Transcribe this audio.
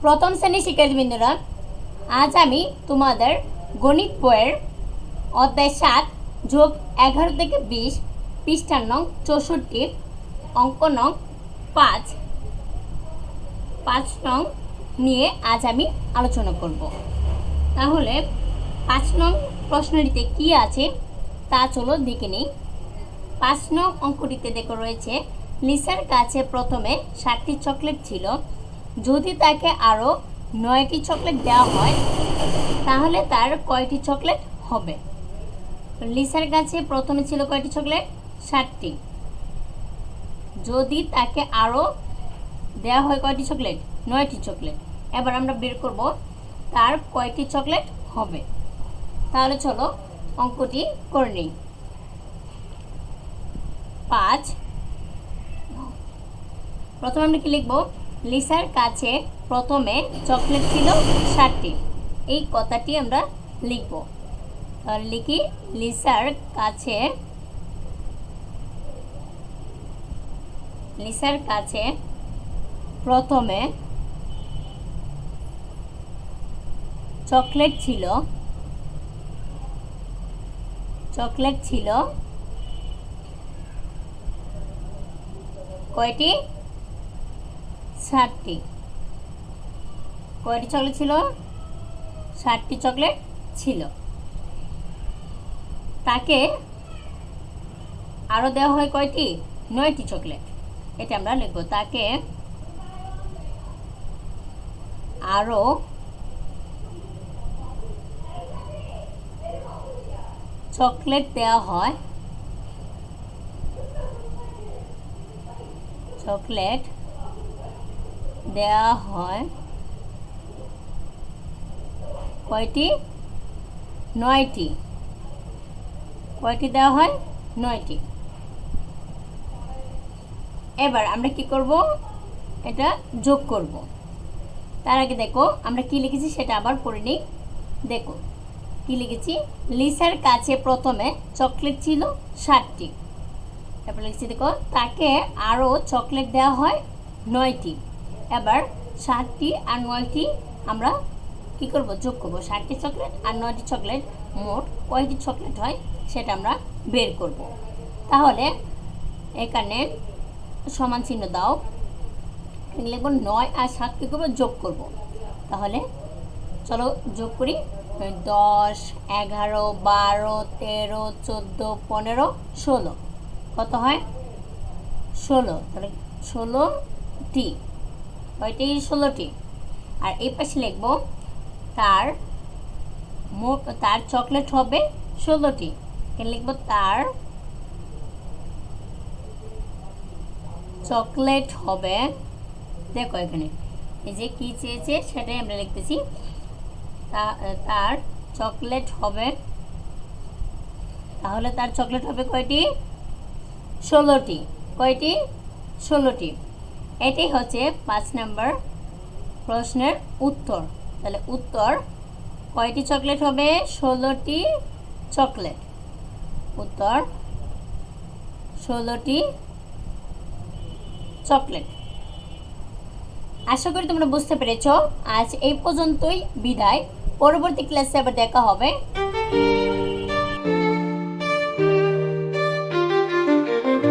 প্রথম শ্রেণীর শিক্ষার্থীবৃন্দরা, আজ আমি তোমাদের গণিত বইয়ের অধ্যায় 7 যোগ 11 থেকে 20 পৃষ্ঠা নং 64 অঙ্ক নং 5 নং নিয়ে আজ আমি আলোচনা করব। তাহলে 5 নং প্রশ্নটিতে কি আছে তা চলো দেখে নিই। 5 নং অঙ্কটিতে দেখো রয়েছে, লিসার কাছে প্রথমে 7টি চকলেট ছিল। যদি তাকে আরও 9টি চকলেট দেওয়া হয় তাহলে তার কয়টি চকলেট হবে? লিসার কাছে প্রথমে ছিল কয়টি চকলেট? 7টি। যদি তাকে আরও দেওয়া হয় কয়টি চকলেট? 9টি চকলেট। এবার আমরা বের করব তার কয়টি চকলেট হবে। তাহলে চলো অঙ্কটি করে নিই। 5 প্রথমে আমরা কি লিখব? লিসার কাছে প্রথমে চকলেট ছিল 7টি। এই কথাটি আমরা লিখব। তাহলে লিখি, লিসার কাছে প্রথমে চকলেট ছিল কয়টি? 7টি। কয়টি চকলেট ছিল? 7টি চকলেট ছিল। তাকে আরও দেওয়া হয় কয়টি? 9টি চকলেট। এটা আমরা লিখব। তাকে আরও চকলেট দেওয়া হয় কয়টি? 9টি। কয়টি দেওয়া হয়? 9টি। এবার আমরা কি করব? এটা যোগ করব। তার আগে দেখো আমরা কি লিখেছি সেটা আবার পড়ে নিই। দেখো কি লিখেছি, লিসার কাছে প্রথমে চকলেট ছিল 7টি। তারপর লিখছি দেখো, তাকে আরও চকলেট দেওয়া হয় 9টি। এবার 7টি আর 9টি আমরা কি করব? যোগ করব। 7টি চকলেট আর 9টি চকলেট মোট কয়টি চকলেট হয় সেটা আমরা বের করব। তাহলে এখানে সমান চিহ্ন দাও, লিখব 9 আর 7 কি করব? যোগ করব। তাহলে চলো যোগ করি। 10, 11, 12, 13, 14, 15, 16 কত হয়? 16। তাহলে 16টি। কয়টি? 16টি। আর এই পাশে লিখব তার চকলেট হবে 16টি। এখানে লিখব তার চকলেট হবে, দেখো এখানে এই যে কি চেয়েছে সেটাই আমরা লিখতেছি। তার চকলেট হবে, তাহলে তার চকলেট হবে কয়টি? 16টি। কয়টি? 16টি। এটাই হচ্ছে 5 নম্বর প্রশ্নের উত্তর। তাহলে উত্তর কয়টি চকলেট হবে? 16টি চকলেট। উত্তর 16টি চকলেট। আশা করি তোমরা বুঝতে পেরেছো। আজ এই পর্যন্তই, বিদায়। পরবর্তী ক্লাসে আবার দেখা হবে।